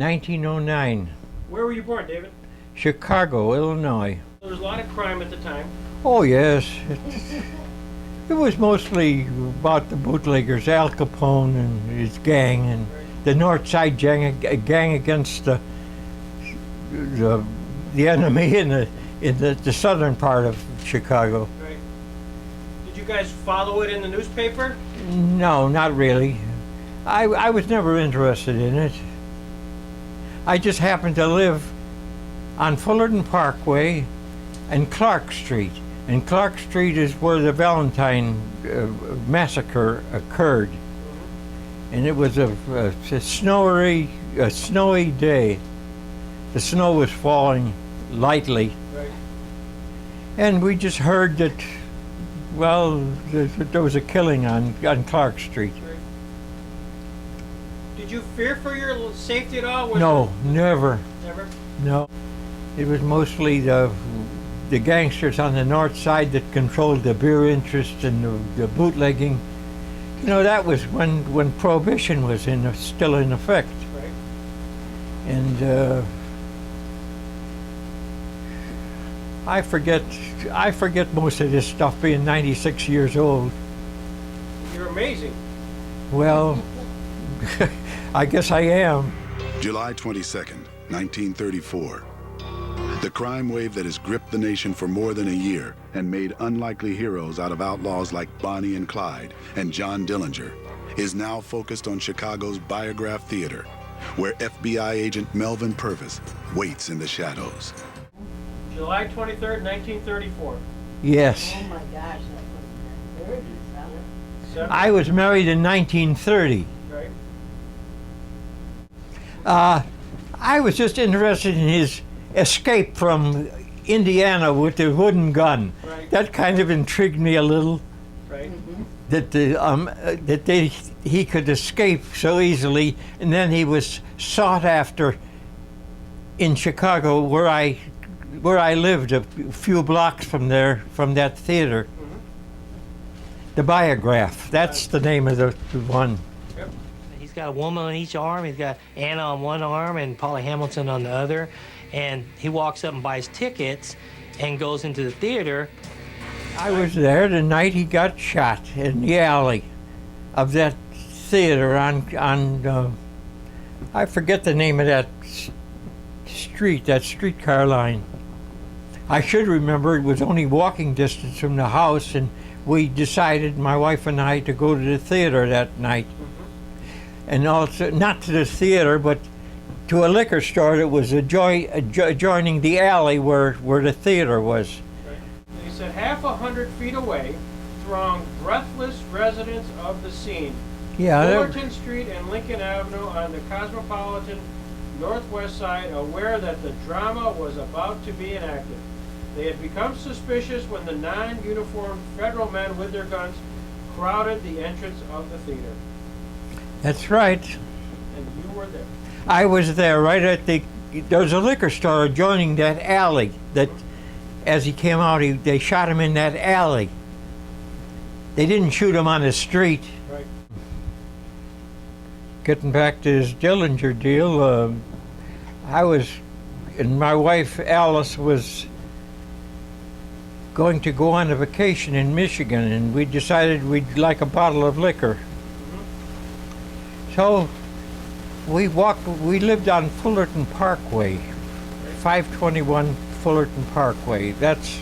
1909. Where were you born, David? Chicago, Illinois. There was a lot of crime at the time. Oh yes, it was mostly about the bootleggers, Al Capone and his gang, and the North Side gang against the enemy in the southern part of Chicago. Right. Did you guys follow it in the newspaper? No, not really. I was never interested in it. I just happened to live on Fullerton Parkway and Clark Street. And Clark Street is where the Valentine massacre occurred. And it was a snowy day. The snow was falling lightly. Right. And we just heard that, well, there was a killing on Clark Street. Right. Did you fear for your safety at all? No, never. Never? No. It was mostly the gangsters on the north side that controlled the beer interest and the bootlegging. You know, that was when Prohibition was still in effect. Right. And I forget most of this stuff being 96 years old. You're amazing. Well, I guess I am. July 22nd, 1934. The crime wave that has gripped the nation for more than a year and made unlikely heroes out of outlaws like Bonnie and Clyde and John Dillinger is now focused on Chicago's Biograph Theater, where FBI agent Melvin Purvis waits in the shadows. July 23rd, 1934. Yes. Oh my gosh, that was the 30s, huh? I was married in 1930. Right. I was just interested in his escape from Indiana with the wooden gun. Right. That kind of intrigued me a little. Right. That he could escape so easily, and then he was sought after in Chicago, where I lived a few blocks from that theater. The Biograph. That's the name of the one. Yep. He's got a woman on each arm. He's got Anna on one arm and Polly Hamilton on the other. And he walks up and buys tickets and goes into the theater. I was there the night he got shot in the alley of that theater on I forget the name of that street, that streetcar line. I should remember. It was only walking distance from the house, and we decided, my wife and I, to go to the theater that night. And also, not to the theater, but to a liquor store that was adjoining the alley where the theater was. Right. He said 100 feet away thronged breathless residents of the scene. Yeah. Fullerton Street and Lincoln Avenue on the cosmopolitan northwest side, aware that the drama was about to be enacted. They had become suspicious when the non-uniformed federal men with their guns crowded the entrance of the theater. That's right. And you were there. I was there right at there was a liquor store adjoining that alley that, as he came out, they shot him in that alley. They didn't shoot him on the street. Right. Getting back to his Dillinger deal, and my wife Alice was going to go on a vacation in Michigan, and we decided we'd like a bottle of liquor. So we lived on Fullerton Parkway, 521 Fullerton Parkway. That's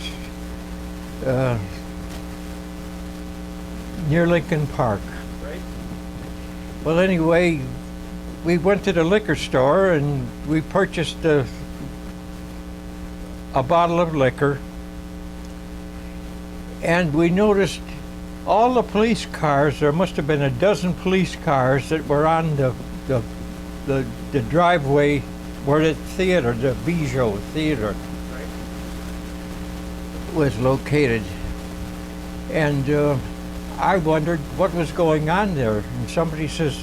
near Lincoln Park. Right. Well, anyway, we went to the liquor store and we purchased a bottle of liquor, and we noticed all the police cars. There must have been a dozen police cars that were on the driveway where the theater, the Bijou Theater, was located. And I wondered what was going on there. And somebody says,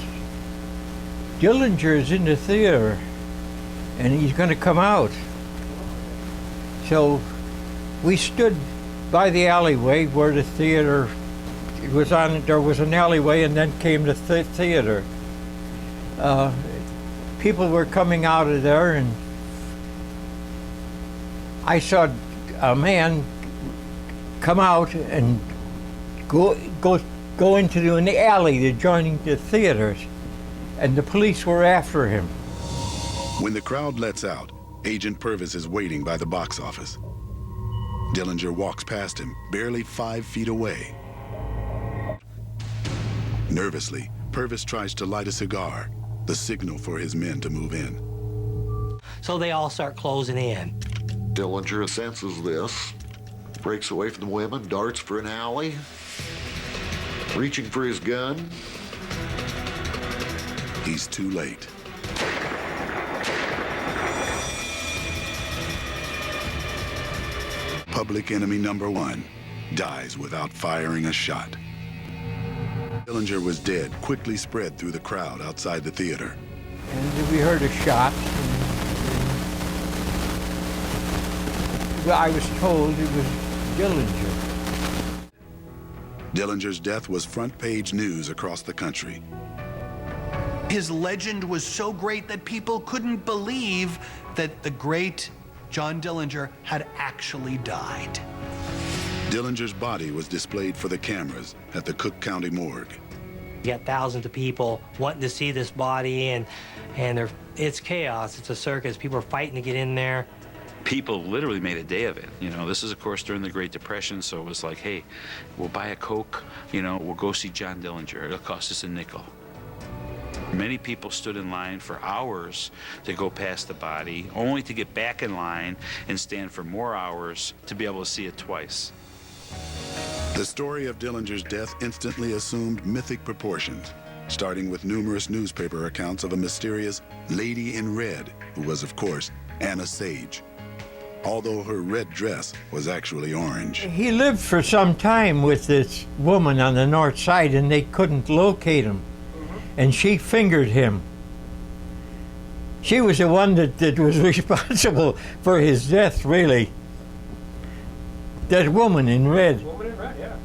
Dillinger is in the theater and he's going to come out. So we stood by the alleyway where the theater was on. There was an alleyway and then came the theater. people were coming out of there, and I saw a man come out and go into an alley adjoining the theaters, and the police were after him. When the crowd lets out, Agent Purvis is waiting by the box office. Dillinger walks past him, barely 5 feet away. Nervously, Purvis tries to light a cigar, the signal for his men to move in. So they all start closing in. Dillinger senses this, breaks away from the women, darts for an alley, reaching for his gun. He's too late. Public enemy number 1 dies without firing a shot. Dillinger was dead, quickly spread through the crowd outside the theater. And we heard a shot. Well, I was told it was Dillinger. Dillinger's death was front-page news across the country. His legend was so great that people couldn't believe that the great John Dillinger had actually died. Dillinger's body was displayed for the cameras at the Cook County morgue. You got thousands of people wanting to see this body, and it's chaos. It's a circus. People are fighting to get in there. People literally made a day of it. You know, this is, of course, during the Great Depression, so it was like, hey, we'll buy a Coke, you know, we'll go see John Dillinger. It'll cost us a nickel. Many people stood in line for hours to go past the body, only to get back in line and stand for more hours to be able to see it twice. The story of Dillinger's death instantly assumed mythic proportions, starting with numerous newspaper accounts of a mysterious lady in red, who was, of course, Anna Sage, although her red dress was actually orange. He lived for some time with this woman on the north side, and they couldn't locate him. And she fingered him. She was the one that was responsible for his death, really. That woman in red. Woman in red, yeah.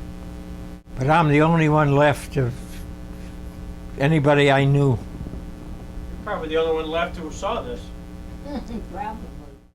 But I'm the only one left of anybody I knew. Probably the only one left who saw this. Probably.